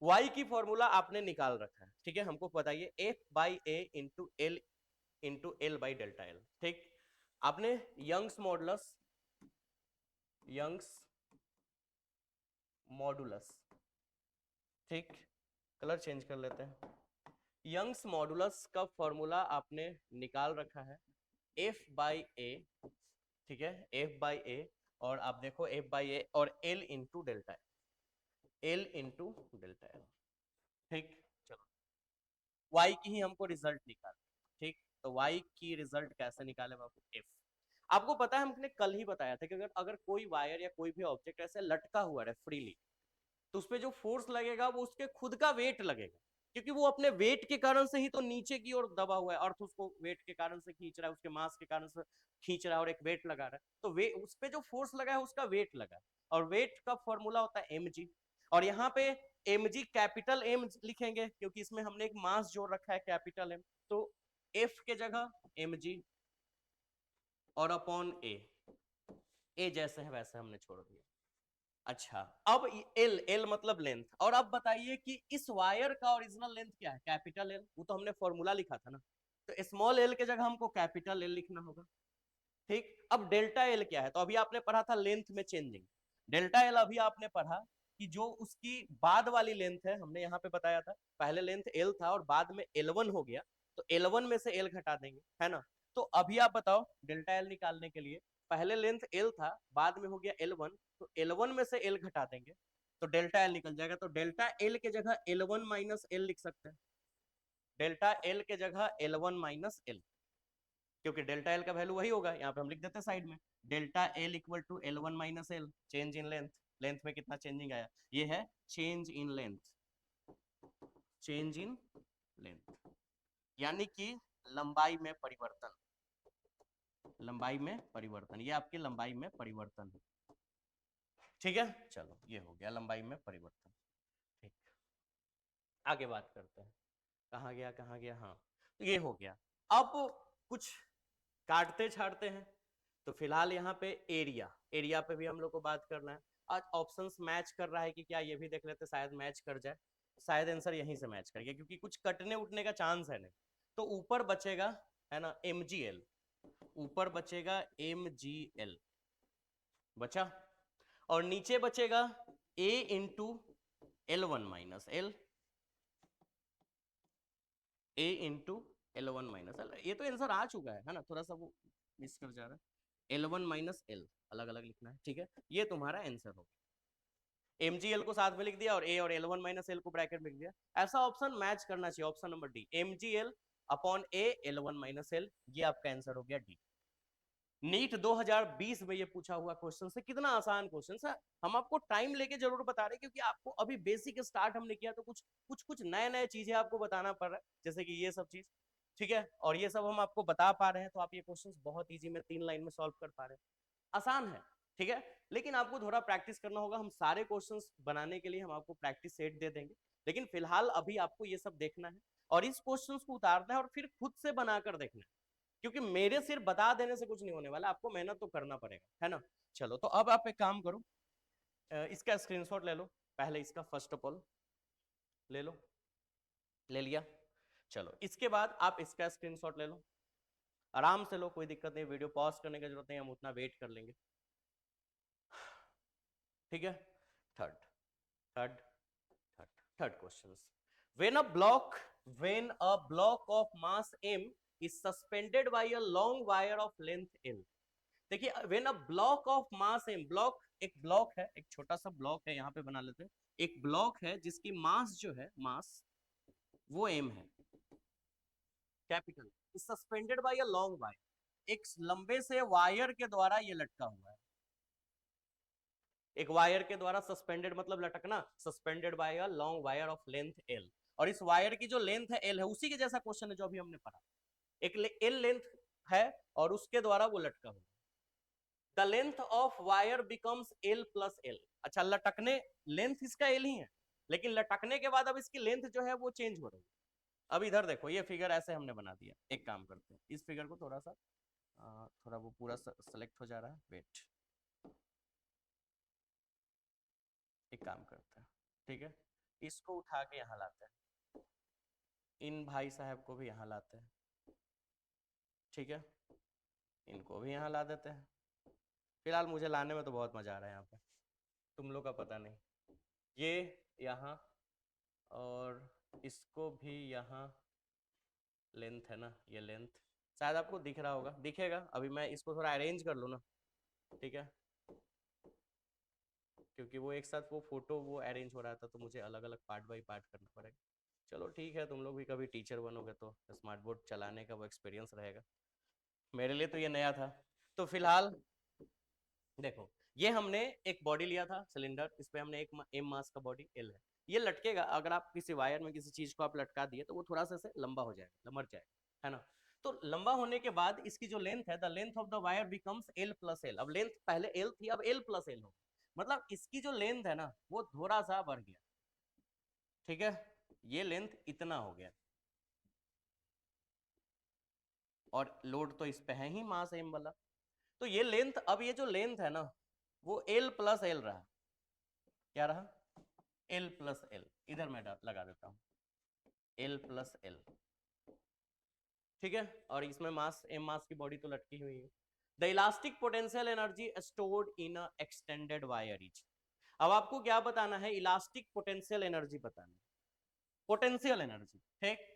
वाई की फॉर्मूला आपने निकाल रखा है, ठीक है। हमको बताइए F by A into L by delta L, ठीक। आपने यंग्स मॉडुलस मॉडुलस, ठीक, कलर चेंज कर लेते हैं। यंग्स मॉडुलस का फॉर्मूला आपने निकाल रखा है, एफ बाई ए, ठीक है, एफ बाई ए, और आप देखो एफ बाई ए और L into delta L into delta L, ठीक। चलो y की ही हमको रिजल्ट निकाल, ठीक, तो y की रिजल्ट कैसे निकाले बाबू, f। आपको पता है हमने कल ही बताया था कि अगर अगर कोई वायर या कोई भी ऑब्जेक्ट ऐसे लटका हुआ है फ्रीली, तो उसपे जो फोर्स लगेगा वो उसके खुद का वेट लगेगा, क्योंकि वो अपने वेट के कारण से ही तो नीचे की ओर दबा हुआ है, अर्थ उसको वेट के कारण से खींच रहा है, उसके मास के कारण से खींच रहा है और एक वेट लगा रहा है, तो वे उस पे जो फोर्स लगा है उसका वेट लगा है, और वेट का फॉर्मूला होता है mg। और यहाँ पे mg कैपिटल M लिखेंगे क्योंकि इसमें हमने एक मास जोड़ रखा है कैपिटल M, तो F के जगह mg और अपॉन ए जैसे है वैसे हमने छोड़ दिया। अच्छा, अब एल, एल मतलब लेंथ, और अब बताइए कि इस वायर का ओरिजिनल लेंथ क्या है, कैपिटल एल, वो तो हमने फॉर्मूला लिखा था ना, तो स्मॉल एल के जगह हमको कैपिटल एल लिखना होगा, ठीक। अब डेल्टा एल क्या है, तो अभी आपने पढ़ा था लेंथ में चेंजिंग, डेल्टा एल अभी आपने पढ़ा कि जो उसकी बाद वाली लेंथ है, हमने यहाँ पे बताया था पहले लेंथ एल था और बाद में L1 हो गया, तो L1 में से एल घटा देंगे, है ना। तो अभी आप बताओ डेल्टा एल निकालने के लिए, पहले लेंथ एल था बाद में हो गया L1, तो L1 में से एल घटा देंगे तो डेल्टा एल निकल जाएगा, तो डेल्टा एल के जगह L1 माइनस एल लिख सकते हैं, डेल्टा एल के जगह L1 माइनस एल, क्योंकि डेल्टा एल का वैल्यू वही होगा, यहाँ पे हम लिख देते हैं साइड में delta L equal to L1 minus L, change in length, length में कितना चेंजिंग आया, ये है change in length, change in length, यानी कि लंबाई में परिवर्तन, लंबाई में परिवर्तन, ये आपकी लंबाई में परिवर्तन है, ठीक है। चलो ये हो गया लंबाई में परिवर्तन, ठीक। आगे बात करते हैं, कहाँ गया कहाँ गया, हाँ, तो ये हो गया। अब कुछ काटते छाटते हैं, तो फिलहाल यहाँ पे एरिया, एरिया पे भी हम लोग को बात करना है। आज ऑप्शंस मैच कर रहा है कि क्या, ये भी देख लेते, शायद मैच कर जाए, शायद आंसर यहीं से मैच कर गया, क्योंकि कुछ कटने उठने का चांस है नहीं। तो ऊपर बचेगा, है ना, mgl, ऊपर बचेगा mgl बचा, और नीचे बचेगा a into L1 minus L, a into L1 minus L, ये तो आंसर आ चुका है ना, थोड़ा सा वो मिस कर जा रहा है, L1 माइनस एल अलग अलग लिखना है, ठीक है, ये तुम्हारा आंसर होगा। mgl को साथ में लिख दिया और a और L1 माइनस एल को ब्रैकेट में लिख दिया, ऐसा ऑप्शन मैच करना चाहिए, option number D, mgl upon a L1 minus L, ये आपका आंसर हो गया डी। नीट 2020 में ये पूछा हुआ क्वेश्चन है, कितना आसान क्वेश्चन है, हम आपको टाइम लेके जरूर बता रहे हैं, क्योंकि आपको अभी बेसिक स्टार्ट हमने किया, तो कुछ कुछ कुछ नए नए चीजें आपको बताना पड़ रहा है, जैसे कि ये सब चीज, ठीक है, और ये सब हम आपको बता पा रहे हैं, तो आप ये क्वेश्चंस बहुत इजी में 3 लाइन में सॉल्व कर पा रहे हैं, आसान है, ठीक है, लेकिन आपको थोड़ा प्रैक्टिस करना होगा, हम सारे क्वेश्चंस बनाने के लिए हम आपको प्रैक्टिस सेट दे देंगे, लेकिन फिलहाल अभी आपको ये सब देखना है और इस क्वेश्चंस को उतारना है और फिर खुद से बनाकर देखना है, क्योंकि मेरे सिर्फ बता देने से कुछ नहीं होने वाला, आपको मेहनत तो करना पड़ेगा, है ना। चलो, तो अब आप एक काम करो, इसका स्क्रीनशॉट ले लो, पहले इसका फर्स्ट ऑफ ऑल ले लो, ले लिया, चलो इसके बाद आप इसका स्क्रीनशॉट ले लो, आराम से लो, कोई दिक्कत नहीं, वीडियो पॉज करने की जरूरत नहीं, हम उतना वेट कर लेंगे, ठीक है। Third third third third question, when a block when a block of mass m is suspended by a long wire of length l, देखिए when a block of mass M, block एक block है, एक छोटा सा block है, यहाँ पे बना लेते हैं, एक ब्लॉक है जिसकी मास जो है, मास वो एम है, capital, is suspended by a long wire, एक लंबे से वायर के द्वारा ये लटका हुआ है, एक वायर के द्वारा सस्पेंडेड मतलब लटकना, suspended by a long wire of length L, और इस वायर की जो लेंथ है एल है, उसी के जैसा क्वेश्चन है जो अभी हमने पढ़ा, एक एल लेंथ है और उसके द्वारा वो लटका हुआ, the length of wire becomes L plus L, अच्छा लटकने, लेंथ इसका एल ही है, लेकिन लटकने के बाद अब इसकी लेंथ जो है वो चेंज हो रही है। अब इधर देखो, ये फिगर ऐसे हमने बना दिया, एक काम करते हैं, इस फिगर को थोड़ा सा थोड़ा वो पूरा सेलेक्ट हो जा रहा है, वेट, एक काम करते हैं, ठीक है, इसको उठा के यहाँ लाते हैं, इन भाई साहब को भी यहाँ लाते हैं, ठीक है, इनको भी यहाँ ला देते हैं, फिलहाल मुझे लाने में तो बहुत मजा आ रहा है यहाँ पे, तुम लोग का पता नहीं, ये यहाँ और इसको भी यहाँ लेंथ है ना, ये लेंथ शायद आपको दिख रहा होगा, दिखेगा। अभी मैं इसको थोड़ा अरेंज कर लूँ ना, ठीक है, क्योंकि वो एक साथ वो फोटो वो अरेंज हो रहा था तो मुझे अलग अलग पार्ट बाय पार्ट करना पड़ेगा। चलो ठीक है, तुम लोग भी कभी टीचर बनोगे तो स्मार्ट बोर्ड चलाने का वो एक्सपीरियंस रहेगा, मेरे लिए तो ये नया था। तो फिलहाल देखो, ये हमने एक बॉडी लिया था सिलेंडर, इस पे हमने एक एम मास का बॉडी एल है, ये लटकेगा। अगर आप किसी वायर में किसी चीज को आप लटका दिए तो वो थोड़ा सा से लंबा हो जाएगा, लमक जाएगा, है ना। तो लंबा होने के बाद इसकी जो लेंथ है, the length of the wire becomes L plus L. अब लेंथ पहले एल थी, अब एल प्लस एल हो, मतलब इसकी जो लेंथ है ना वो थोड़ा सा बढ़ गया, ठीक है, ये लेंथ इतना हो गया, और लोड तो इस पे है ही मास एम वाला, तो ये लेंथ, अब ये जो लेंथ है ना वो एल प्लस एल रहा, क्या रहा, एल प्लस एल, इधर मैं लगा देता हूं एल प्लस एल, ठीक है। और इसमें मास एम मास की बॉडी तो लटकी हुई है। The elastic potential energy stored in a extended wire is. अब आपको क्या बताना है, इलास्टिक पोटेंशियल एनर्जी बताना है, पोटेंशियल एनर्जी, ठीक।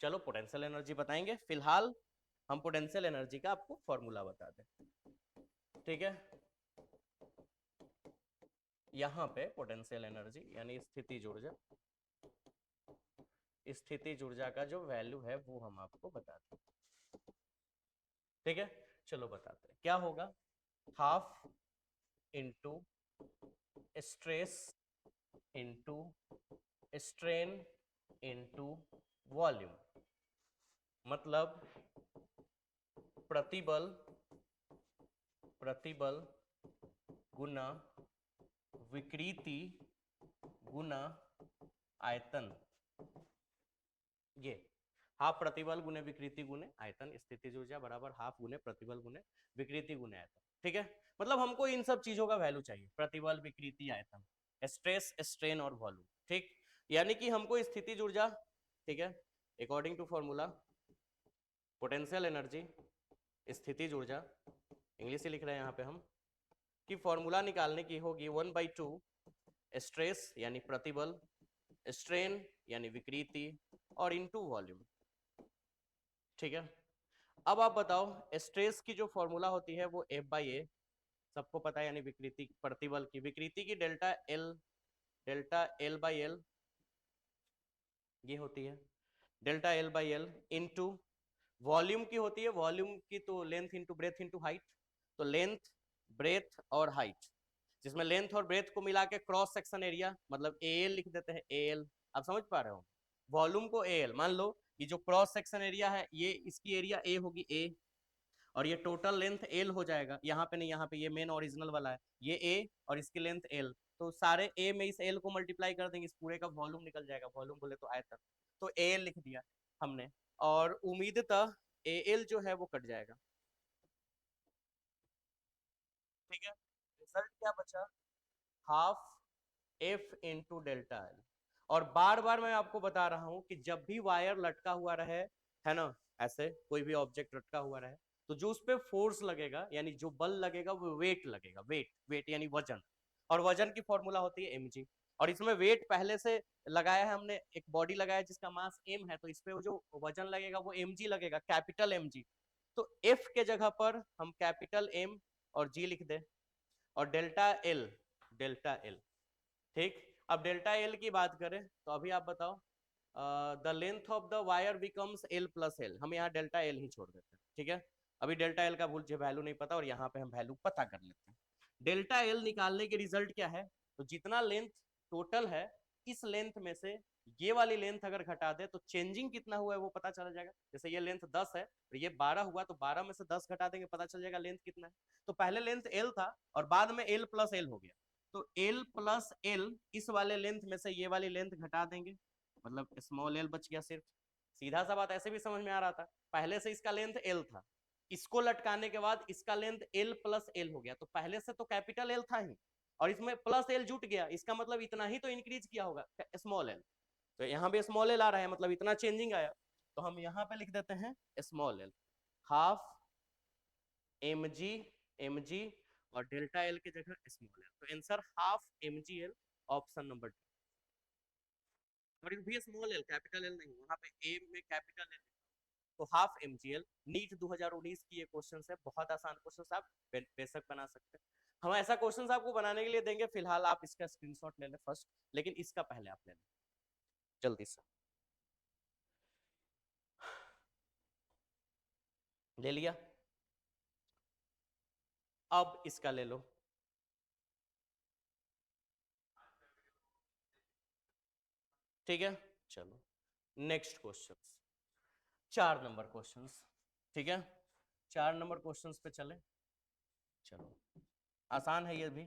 चलो पोटेंशियल एनर्जी बताएंगे, फिलहाल हम पोटेंशियल एनर्जी का आपको फॉर्मूला बता दें, ठीक है। यहां पे पोटेंशियल एनर्जी यानी स्थितिज ऊर्जा, स्थितिज ऊर्जा का जो वैल्यू है वो हम आपको बताते हैं, ठीक है। चलो बताते हैं क्या होगा, half into stress into strain into volume, मतलब प्रतिबल, प्रतिबल गुना विकृति गुना आयतन, ये हाफ प्रतिबल गुने विकृति गुने आयतन, स्थितिज ऊर्जा बराबर हाफ गुने प्रतिबल गुने विकृति गुने आयतन, ठीक है। मतलब हमको इन सब चीजों का वैल्यू चाहिए, प्रतिबल विकृति आयतन, स्ट्रेस स्ट्रेन और वॉल्यूम, ठीक। यानी कि हमको स्थितिज ऊर्जा, ठीक है, according to formula potential energy, स्थितिज ऊर्जा, इंग्लिश से लिख रहे हैं यहाँ पे हम, कि फॉर्मूला निकालने की होगी 1/2 स्ट्रेस यानी प्रतिबल, स्ट्रेन यानी विकृति और इनटू वॉल्यूम, ठीक है। अब आप बताओ, स्ट्रेस की जो फॉर्मूला होती है वो F/A, सबको पता है, यानी विकृति प्रतिबल की, विकृति की डेल्टा एल बाई एल ये होती है, delta L by L into volume की होती है, वॉल्यूम की तो length into breadth into height, तो लेंथ ब्रेथ और हाइट, जिसमें लेंथ और ब्रेथ को मिला के क्रॉस सेक्शन एरिया, मतलब एल लिख देते हैं, एल, आप समझ पा रहे हो, वॉल्यूम को एल मान लो, ये जो क्रॉस सेक्शन एरिया है ये इसकी एरिया ए होगी ए, और ये टोटल लेंथ एल हो जाएगा, यहाँ पे नहीं, यहाँ पे ये मेन ओरिजिनल वाला है, ये ए और इसकी लेंथ एल, तो सारे ए में इस एल को मल्टीप्लाई कर देंगे, इस पूरे का वॉल्यूम निकल जाएगा, वॉल्यूम बोले तो आयतन, तो ए लिख दिया हमने, और उम्मीदतः ए एल जो है वो कट जाएगा, ठीक है। रिजल्ट क्या बचा, half F into delta L. और बार बार मैं आपको बता रहा हूं कि जब भी वायर लटका हुआ रहे, है ना, ऐसे कोई भी ऑब्जेक्ट लटका हुआ रहे, तो जो उस पर फोर्स लगेगा यानी जो बल लगेगा वो वेट लगेगा, वेट, वेट यानी वजन, और वजन की फॉर्मूला होती है mg, और इसमें वेट पहले से लगाया है हमने, एक बॉडी लगाया जिसका मास m है, तो इस पे जो वजन लगेगा वो mg लगेगा, कैपिटल mg, तो f के जगह पर हम कैपिटल m और g लिख दे, और डेल्टा एल, ठीक। अब डेल्टा एल की बात करें तो अभी आप बताओ, the length of the wire becomes L plus L, हम यहाँ डेल्टा एल ही छोड़ देते हैं, ठीक है। अभी डेल्टा एल का मुझे वैल्यू नहीं पता और यहाँ पे हम वैल्यू पता कर लेते हैं। डेल्टा एल निकालने के रिजल्ट क्या है, तो जितना लेंथ टोटल है इस लेंथ में से ये वाली लेंथ अगर घटा दे तो चेंजिंग कितना हुआ है वो पता चल जाएगा, जैसे ये लेंथ 10 है और ये 12 हुआ, तो 12 में से 10 घटा देंगे, पता चल जाएगा लेंथ कितना है। तो पहले लेंथ एल था और बाद में एल प्लस एल हो गया, तो एल प्लस एल इस वाले लेंथ में से ये वाली लेंथ घटा देंगे, मतलब स्मॉल एल बच गया सिर्फ, सीधा सा बात, ऐसे भी समझ में आ रहा था, पहले से इसका लेंथ एल था, इसको लटकाने के बाद इसका लेंथ एल प्लस एल हो गया, तो पहले से तो कैपिटल एल था ही और इसमें प्लस एल जुट गया, इसका मतलब इतना ही तो इंक्रीज किया होगा स्मॉल एल, तो यहाँ पे स्मॉल एल आ रहा है, मतलब इतना चेंजिंग आया, तो हम यहाँ पे लिख देते हैं small L, half M G और डेल्टा एल की जगह स्मॉल एल, तो answer half mgl option number D. और भी स्मॉल एल, कैपिटल एल नहीं, वहां पे ए में कैपिटल एल। तो हाफ mgl नीट 2019 की ये क्वेश्चन है, बहुत आसान क्वेश्चन, आप बेशक बना सकते हैं। हम ऐसा क्वेश्चन आपको बनाने के लिए देंगे, फिलहाल आप इसका स्क्रीनशॉट ले लें फर्स्ट, लेकिन इसका पहले आप ले लें जल्दी से। ले लिया? अब इसका ले लो। ठीक है, चलो नेक्स्ट क्वेश्चन, 4 नंबर क्वेश्चंस। ठीक है, 4 नंबर क्वेश्चंस पे चले। चलो आसान है ये भी।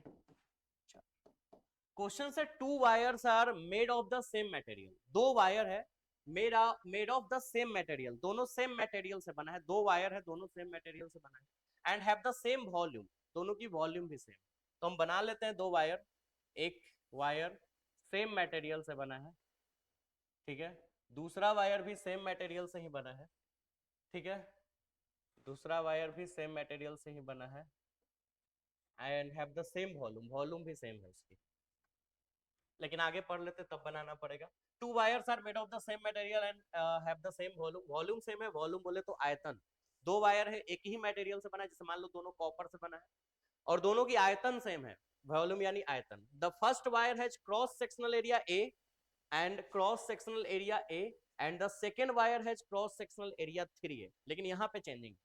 क्वेश्चन है, 2 wires are made of the same material. 2 wire है made of the same material, दोनों सेम मटेरियल से बना है। 2 वायर है, दोनों सेम मटेरियल से बना है। And have the same volume, दोनों की वॉल्यूम भी सेम। तो हम बना लेते हैं 2 वायर। एक वायर सेम मटेरियल से बना है, ठीक है, दूसरा वायर भी सेम मटेरियल से ही बना है, ठीक है, दूसरा वायर भी सेम मटेरियल से ही बना है। And have the same volume, volume भी सेम है उसकी, लेकिन आगे पढ़ लेते तब बनाना पड़ेगा। 2 wires are made of the same material and have the same volume, volume same है, वॉल्यूम बोले तो आयतन। 2 वायर है, एक ही मटेरियल से बना है, जैसे मान लो दोनों कॉपर से बना है, और दोनों की आयतन सेम है, वॉल्यूम यानी आयतन। The first wire has cross sectional area A and cross sectional area A, and the second wire has cross sectional area 3a। लेकिन यहाँ पे चेंजिंग,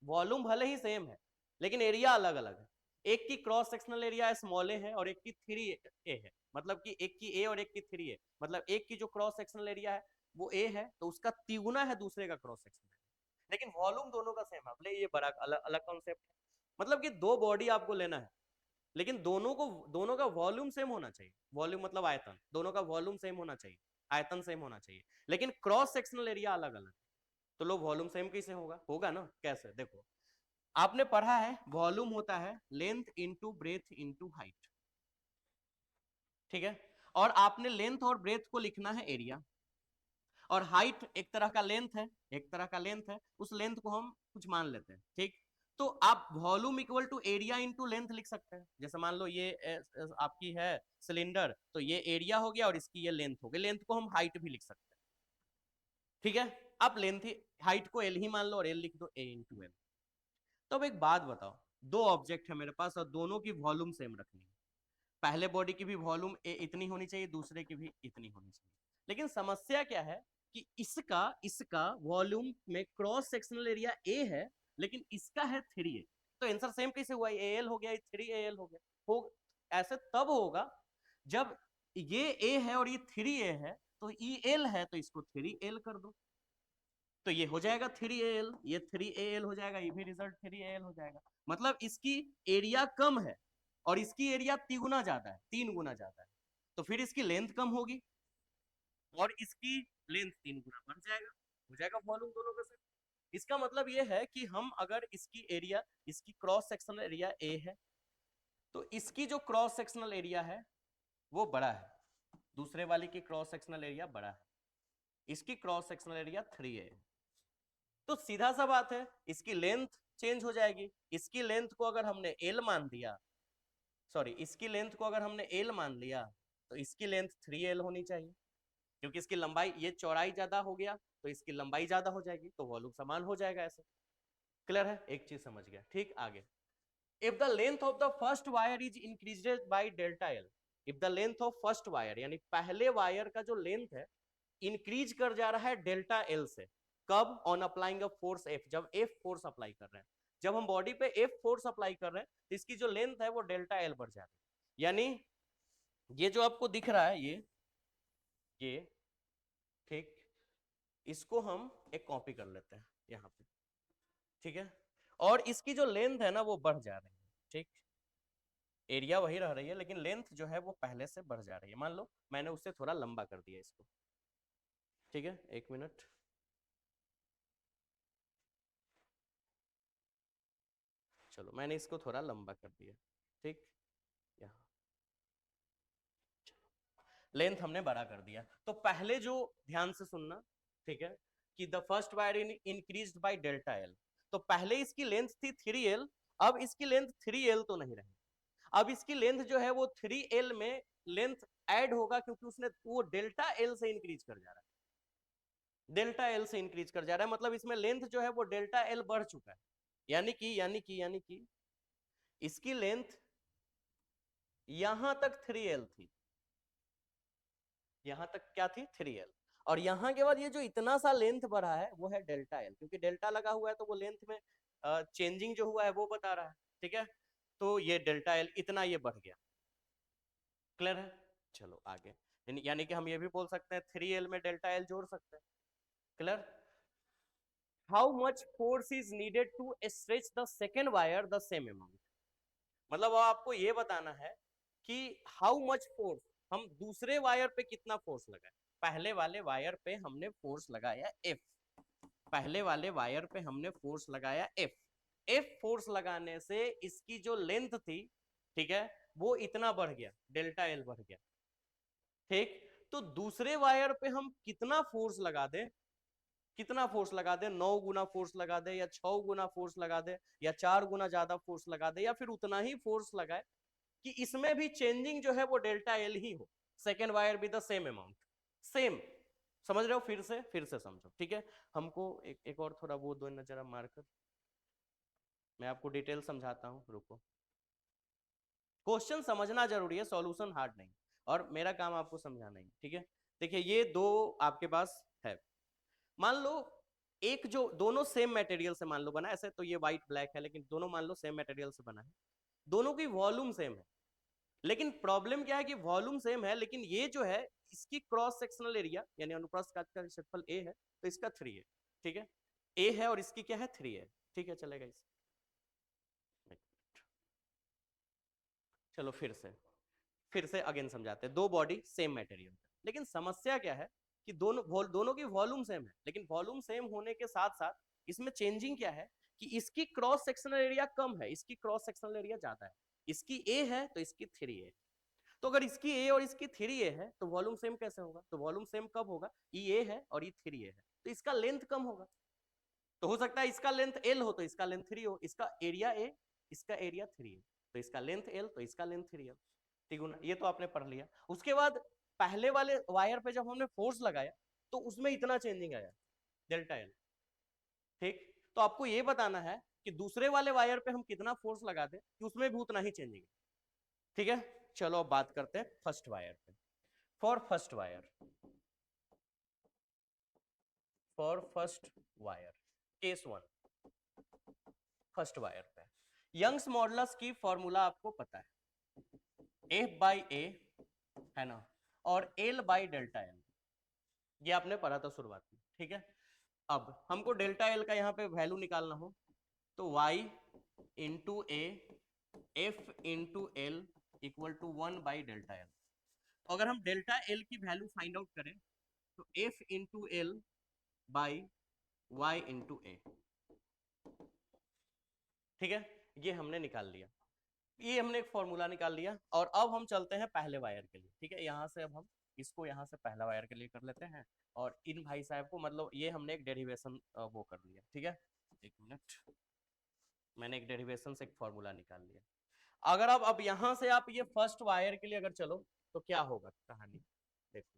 वॉल्यूम भले ही सेम है लेकिन एरिया अलग अलग है। एक की क्रॉस सेक्शनल एरिया स्मॉल ए है और एक की 3a है, मतलब कि एक की ए और एक की 3a, मतलब एक की जो क्रॉस सेक्शनल एरिया है वो ए है, तो उसका तिगुना है दूसरे का क्रॉस सेक्शनल एरिया, लेकिन वॉल्यूम दोनों का सेम है। भले ये बड़ा अलग अलग कॉन्सेप्ट है, मतलब कि 2 बॉडी आपको लेना है, लेकिन दोनों का वॉल्यूम सेम होना चाहिए। वॉल्यूम मतलब आयतन, दोनों का वॉल्यूम सेम होना चाहिए, आयतन सेम होना चाहिए, लेकिन क्रॉस सेक्शनल एरिया अलग अलग। तो लो वॉल्यूम सेम कैसे होगा? होगा ना, कैसे? देखो, आपने पढ़ा है वॉल्यूम होता है length into breadth into height, ठीक है, और आपने लेंथ और ब्रेथ को लिखना है एरिया, और हाइट एक तरह का लेंथ है, एक तरह का लेंथ है, उस लेंथ को हम कुछ मान लेते हैं, ठीक। तो आप volume equal to area into length लिख सकते हैं। जैसे मान लो ये आपकी है सिलेंडर, तो ये एरिया हो गया और इसकी ये लेंथ हो गई, लेंथ को हम हाइट भी लिख सकते हैं, ठीक है। आप लेंथ हाइट को एल ही मान लो और एल लिख दो, ए इंटू एल। तो अब एक बात बताओ, 2 ऑब्जेक्ट है मेरे पास और दोनों की वॉल्यूम सेम रखनी है। पहले बॉडी की भी वॉल्यूम इतनी होनी चाहिए, दूसरे की भी इतनी होनी चाहिए, लेकिन समस्या क्या है कि इसका इसका वॉल्यूम में क्रॉस सेक्शनल एरिया ए है, लेकिन इसका है 3a। तो आंसर सेम कैसे हुआ? ए एल हो गया, 3al हो गया। हो ऐसे तब होगा जब ये a है और ये 3a है, तो ई एल है तो इसको 3al कर दो, तो ये हो जाएगा 3al, ये 3al हो जाएगा, ये भी रिजल्ट 3al हो जाएगा। मतलब इसकी एरिया कम है और इसकी एरिया 3 गुना ज्यादा है, 3 गुना ज्यादा है, तो फिर इसकी लेंथ कम होगी और इसकी लेंथ 3 गुना बढ़ जाएगा, हो जाएगा वॉल्यूम दोनों का सेम। इसका मतलब ये है कि हम अगर इसकी एरिया, इसकी क्रॉस सेक्शनल एरिया ए है, तो इसकी जो क्रॉस सेक्शनल एरिया है वो बड़ा है, दूसरे वाले की क्रॉस सेक्शनल एरिया बड़ा है, इसकी क्रॉस सेक्शनल एरिया 3a है। तो सीधा सा बात है, इसकी लेंथ चेंज हो जाएगी। इसकी लेंथ को अगर हमने एल मान दिया, सॉरी, इसकी लेंथ को अगर हमने एल मान लिया, तो इसकी लेंथ 3l होनी चाहिए, क्योंकि इसकी लंबाई, ये चौड़ाई ज्यादा हो गया तो इसकी लंबाई ज्यादा हो जाएगी, तो वॉल्यूम समान हो जाएगा। ऐसे क्लियर है? एक चीज समझ गया, ठीक। आगे, if the length of the first wire is increased by delta L, if the length of first wire, यानी पहले वायर का जो लेंथ है इंक्रीज कर जा रहा है डेल्टा एल से, कब? On applying a force F, जब एफ फोर्स अप्लाई कर रहे हैं, जब हम बॉडी पे एफ फोर्स अप्लाई कर रहे हैं तो इसकी जो लेंथ है वो डेल्टा एल बढ़ जा रही है। यानी ये जो आपको दिख रहा है ये ठीक, इसको हम एक कॉपी कर लेते हैं यहाँ पे, ठीक है, और इसकी जो लेंथ है ना वो बढ़ जा रही है, ठीक, एरिया वही रह रही है लेकिन लेंथ जो है वो पहले से बढ़ जा रही है। मान लो मैंने उससे थोड़ा लंबा कर दिया इसको, ठीक है, 1 मिनट, चलो मैंने इसको थोड़ा लंबा कर दिया, ठीक, यहाँ लेंथ हमने बड़ा कर दिया। तो पहले जो, ध्यान से सुनना, ठीक है, कि the first wire increased by delta L, तो पहले इसकी लेंथ थी 3l, अब इसकी लेंथ 3l तो नहीं रही, अब इसकी लेंथ जो है वो 3l में लेंथ ऐड होगा क्योंकि उसने वो डेल्टा एल से इंक्रीज कर जा रहा है, डेल्टा एल से इंक्रीज कर जा रहा है, मतलब इसमें लेंथ जो है वो डेल्टा एल बढ़ चुका है। यानी कि इसकी लेंथ यहां तक 3L थी, यहां तक क्या थी 3L, और यहां के बाद ये जो इतना सा लेंथ बढ़ा है वो है डेल्टा एल, क्योंकि डेल्टा लगा हुआ है तो वो लेंथ में चेंजिंग जो हुआ है वो बता रहा है। ठीक है, तो ये डेल्टा एल इतना ये बढ़ गया। क्लियर है? चलो आगे, यानी कि हम ये भी बोल सकते हैं 3L में डेल्टा एल जोड़ सकते हैं। Clear? How much force is needed to stretch the second wire the same amount, मतलब आपको ये बताना है कि हाउ मच फोर्स, हम दूसरे वायर पे कितना फोर्स लगाए। पहले वाले वायर पे हमने फोर्स लगाया F, पहले वाले वायर पे हमने फोर्स लगाया F फोर्स लगाने से इसकी जो लेंथ थी, ठीक है, वो इतना बढ़ गया, डेल्टा एल बढ़ गया। ठीक, तो दूसरे वायर पे हम कितना फोर्स लगा दे, कितना फोर्स लगा दे, 9 गुना फोर्स लगा दे या 6 गुना फोर्स लगा दे या 4 गुना ज्यादा फोर्स लगा दे या फिर उतना ही फोर्स लगाए कि इसमें भी चेंजिंग जो है वो डेल्टा एल ही हो, सेकेंड वायर भी द सेम अमाउंट, सेम। समझ रहे हो? फिर से समझो। ठीक है, हमको एक और थोड़ा वो दो नजर मारकर, मैं आपको डिटेल समझाता हूँ, रुको। क्वेश्चन समझना जरूरी है, सॉल्यूशन हार्ड नहीं, और मेरा काम आपको समझाना ही। ठीक है, देखिए ये दो आपके पास है, मान लो एक जो दोनों सेम मटेरियल से मान लो बना, ऐसे तो ये व्हाइट ब्लैक है लेकिन दोनों मान लो सेम मटेरियल से बना है, दोनों की वॉल्यूम सेम है, लेकिन प्रॉब्लम क्या है कि वॉल्यूम सेम है लेकिन ये जो है इसकी क्रॉस सेक्शनल एरिया यानी अनुप्रस्थ काट का क्षेत्रफल ए है तो इसका 3 है। ठीक है, ए है और इसकी क्या है 3 है। ठीक है, चलेगा इस, चलो फिर से अगेन समझाते हैं। दो बॉडी सेम मटेरियल, लेकिन समस्या क्या है कि दोनों की वॉल्यूम सेम है, लेकिन वॉल्यूम सेम होने के साथ साथ इसमें चेंजिंग क्या है कि इसकी क्रॉस सेक्शनल एरिया कम है, इसकी क्रॉस सेक्शनल एरिया ज्यादा है। इसकी ए है तो इसकी 3 है, तो अगर इसकी ए और इसकी 3 है तो वॉल्यूम सेम कैसे होगा? तो वॉल्यूम सेम कब होगा? ई ए है और ई 3 है, तो इसका लेंथ कम होगा। तो हो सकता है इसका लेंथ एल हो तो इसका लेंथ 3 हो, इसका एरिया ए, इसका एरिया 3 है, तो इसका लेंथ एल तो इसका लेंथ 3 है। ठीक है ना, ये तो आपने पढ़ लिया। उसके बाद पहले वाले वायर पे जब हमने फोर्स लगाया तो उसमें इतना चेंजिंग आया, डेल्टा एल। ठीक, तो आपको ये बताना है कि दूसरे वाले वायर पे हम कितना फोर्स लगा दें कि उसमें भी उतना ही चेंजिंग है। ठीक है, चलो अब बात करते हैं फर्स्ट वायर पे। For first wire, for first wire case 1, first wire पे यंग्स मॉडुलस की फॉर्मूला आपको पता है, एफ बाई ए है ना, और एल बाई डेल्टा एल, ये आपने पढ़ा था शुरुआत में। ठीक है, अब हमको डेल्टा एल का यहाँ पे वैल्यू निकालना हो तो y into A F into L equal to 1 by delta L. अगर हम डेल्टा एल की वैल्यू फाइंड आउट करें तो F into L by Y into A. ठीक है, ये हमने निकाल लिया, ये हमने एक फॉर्मूला निकाल लिया, और अब हम चलते हैं पहले वायर के लिए। ठीक है, यहाँ से अब हम इसको यहाँ से पहला वायर के लिए कर लेते हैं, और इन भाई साहब को मतलब ये हमने एक डेरिवेशन वो कर लिया। ठीक है, एक मिनट, मैंने एक डेरिवेशन से एक फॉर्मूला निकाल लिया। अगर अब यहाँ से आप ये फर्स्ट वायर के लिए अगर चलो तो क्या होगा कहानी, देखो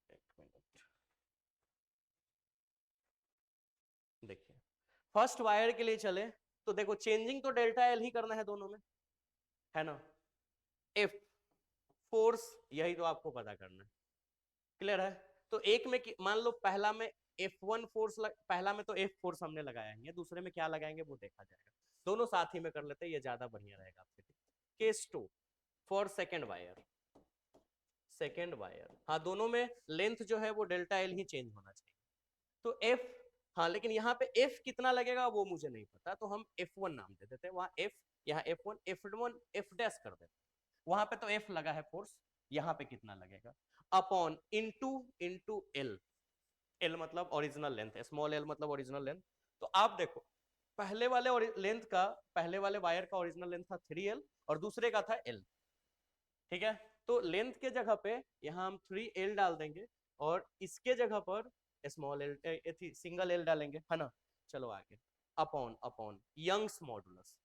एक मिनट, देखिए फर्स्ट वायर के लिए चले तो देखो चेंजिंग तो डेल्टा एल ही करना है दोनों में, है ना। एफ फोर्स यही तो आपको पता करना है। क्लियर है? तो एक में मान लो पहला में F1 फोर्स पहला में तो F फोर्स हमने लगाया है, दूसरे में क्या लगाएंगे वो देखा जाएगा, दोनों साथ ही में कर लेते हैं, ये ज्यादा बढ़िया रहेगा आपके लिए। Case 2 for second wire, second wire, हाँ दोनों में लेंथ जो है वो डेल्टा एल ही चेंज होना चाहिए। तो F, हाँ लेकिन यहाँ पे F कितना लगेगा वो मुझे नहीं पता, तो हम F1 नाम दे देते हैं, वहां F, यहाँ F1, F1 F डैश कर देते, वहां पे तो F लगा है फोर्स, यहाँ पे कितना लगेगा upon into into L, L मतलब ओरिजिनल लेंथ, स्मॉल एल मतलब ओरिजिनल लेंथ। तो आप देखो पहले वाले लेंथ का, पहले वाले वायर का ओरिजिनल लेंथ था 3L और दूसरे का था L। ठीक है, तो लेंथ के जगह पे यहाँ हम 3L डाल देंगे और इसके जगह पर स्मॉल एल सिंगल एल डालेंगे, है ना। चलो आगे, upon upon Young's modulus,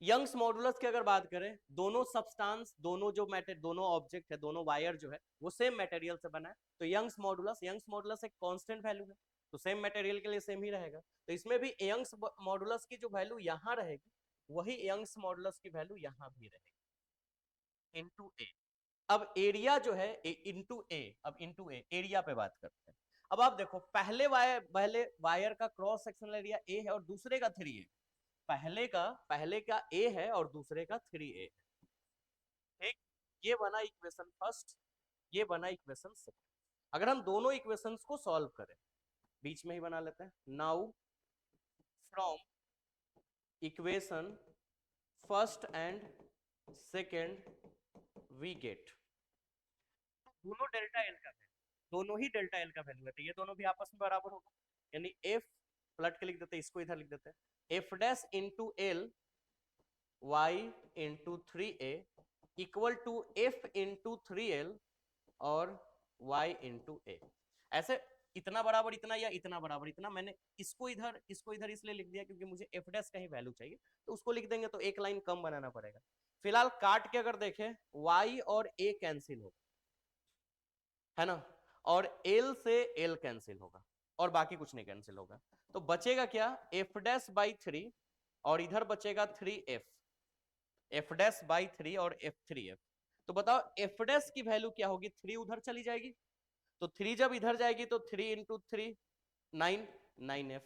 Young's modulus की अगर बात करें, दोनों सब्सटेंस, दोनों जो मैटर, दोनों ऑब्जेक्ट है, दोनों वायर जो है वो सेम मटेरियल से बना है, तो यंग्स मॉडुलस एक कांस्टेंट वैल्यू है, तो सेम मटेरियल के लिए सेम ही रहेगा। तो इसमें भी यंग्स मॉडुलस की जो वैल्यू यहाँ रहेगी वही यंग्स मॉडुलस की वैल्यू यहाँ भी रहेगी इनटू ए। अब एरिया जो है इनटू ए, अब इनटू ए एरिया पे बात करते हैं। अब आप देखो, पहले वायर का क्रॉस सेक्शनल एरिया ए है और दूसरे का 3 है। पहले का ए है और दूसरे का 3a। ठीक, ये बना इक्वेशन फर्स्ट, ये बना इक्वेशन सेकंड। अगर हम दोनों इक्वेशंस को सॉल्व करें, बीच में ही बना लेते हैं। Now from equation first and second we get, दोनों डेल्टा एल का वैल्यू, दोनों ही डेल्टा एल का वैल्यू है, तो ये दोनों भी आपस में बराबर होगा। यानी एफ, पलट के लिख देते हैं, इसको इधर लिख देते हैं, F dash into L y into 3a equal to F into 3l और y इंटू a। ऐसे इतना बराबर इतना या इतना बराबर इतना, मैंने इसको इधर इसलिए लिख दिया क्योंकि मुझे एफ डैश का ही वैल्यू चाहिए, तो उसको लिख देंगे तो एक लाइन कम बनाना पड़ेगा। फिलहाल काट के अगर देखें, y और a कैंसिल होगा, है ना, और l से l कैंसिल होगा और बाकी कुछ नहीं कैंसिल होगा, तो बचेगा क्या, एफ डैश बाई 3 और इधर बचेगा 3f, एफ डैश बाई 3 और f3f। तो बताओ एफ डैश की वैल्यू क्या होगी, 3 उधर चली जाएगी, तो 3 जब इधर जाएगी तो 3 इंटू 3 9f।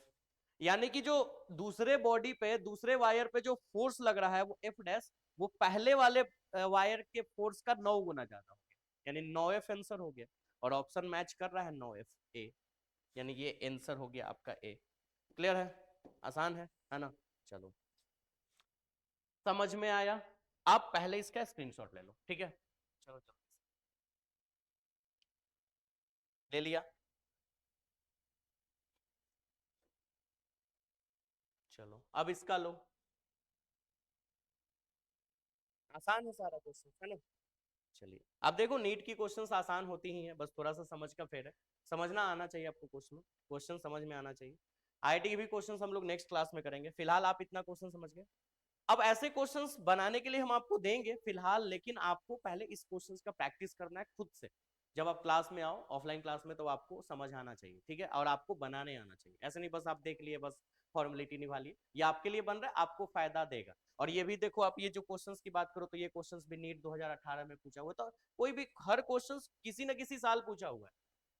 यानी कि जो दूसरे बॉडी पे, दूसरे वायर पे जो फोर्स लग रहा है वो एफ डैश, वो पहले वाले वायर के फोर्स का 9 गुना ज्यादा हो गया, यानी 9f आंसर हो गया। और ऑप्शन मैच कर रहा है 9f ए, यानी ये आंसर हो गया आपका ए। क्लियर है, आसान है ना। चलो, समझ में आया। आप पहले इसका स्क्रीनशॉट ले लो, ठीक है। चलो चलो, ले लिया। चलो अब इसका लो, आसान है सारा क्वेश्चन, है ना। चलिए अब देखो, नीट की क्वेश्चंस आसान होती ही हैं, बस थोड़ा सा समझ का फेर है, समझना आना चाहिए आपको, क्वेश्चन समझ में आना चाहिए। आईआईटी के भी क्वेश्चंस हम लोग नेक्स्ट क्लास में करेंगे, फिलहाल आप इतना क्वेश्चन समझ गए। अब ऐसे क्वेश्चंस बनाने के लिए हम आपको देंगे फिलहाल, लेकिन आपको पहले इस क्वेश्चंस का प्रैक्टिस करना है खुद से। जब आप क्लास में आओ, ऑफलाइन क्लास में, तो आपको समझ आना चाहिए, ठीक है, और आपको बनाने आना चाहिए। ऐसे नहीं बस आप देख लिए, बस फॉर्मेलिटी निभा लिए, ये आपके लिए बन रहा है, आपको फायदा देगा। और ये भी देखो, आप ये जो क्वेश्चंस की बात करो, तो ये क्वेश्चंस भी नीट 2018 में पूछा हुआ, तो कोई भी हर क्वेश्चंस किसी न किसी साल पूछा हुआ है,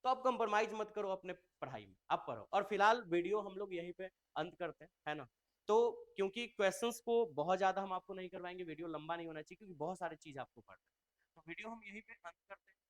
तो आप कंप्रोमाइज मत करो अपने पढ़ाई में, आप पढ़ो। और फिलहाल वीडियो हम लोग यहीं पे अंत करते हैं, है ना। तो क्योंकि क्वेश्चंस को बहुत ज्यादा हम आपको नहीं करवाएंगे, वीडियो लंबा नहीं होना चाहिए, क्योंकि बहुत सारी चीज आपको पढ़ना है, तो वीडियो हम यहीं पे अंत करते हैं।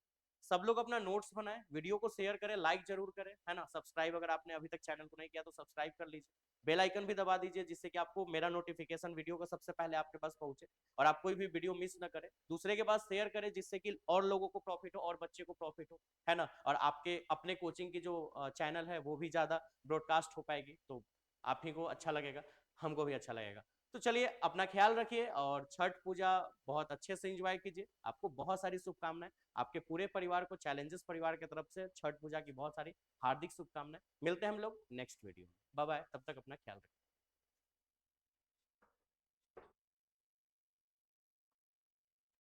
सब लोग अपना नोट्स बनाएं, वीडियो को शेयर करें, लाइक जरूर करें, है ना। सब्सक्राइब अगर आपने अभी तक चैनल को नहीं किया तो सब्सक्राइब कर लीजिए, बेल आइकन भी दबा दीजिए, जिससे कि आपको मेरा नोटिफिकेशन वीडियो का सबसे पहले आपके पास पहुंचे और आप कोई भी वीडियो मिस ना करें। दूसरे के पास शेयर करें, जिससे कि और लोगों को प्रॉफिट हो और बच्चे को प्रॉफिट हो, है ना। और आपके अपने कोचिंग की जो चैनल है वो भी ज्यादा ब्रॉडकास्ट हो पाएगी, तो आप ही को अच्छा लगेगा, हमको भी अच्छा लगेगा। तो चलिए, अपना ख्याल रखिए और छठ पूजा बहुत अच्छे से एंजॉय कीजिए। आपको बहुत सारी शुभकामनाएं, आपके पूरे परिवार को, चैलेंजेस परिवार की तरफ से छठ पूजा की बहुत सारी हार्दिक शुभकामनाएं। मिलते हैं हम लोग नेक्स्ट वीडियो में, बाय बाय, तब तक अपना ख्याल रखिए।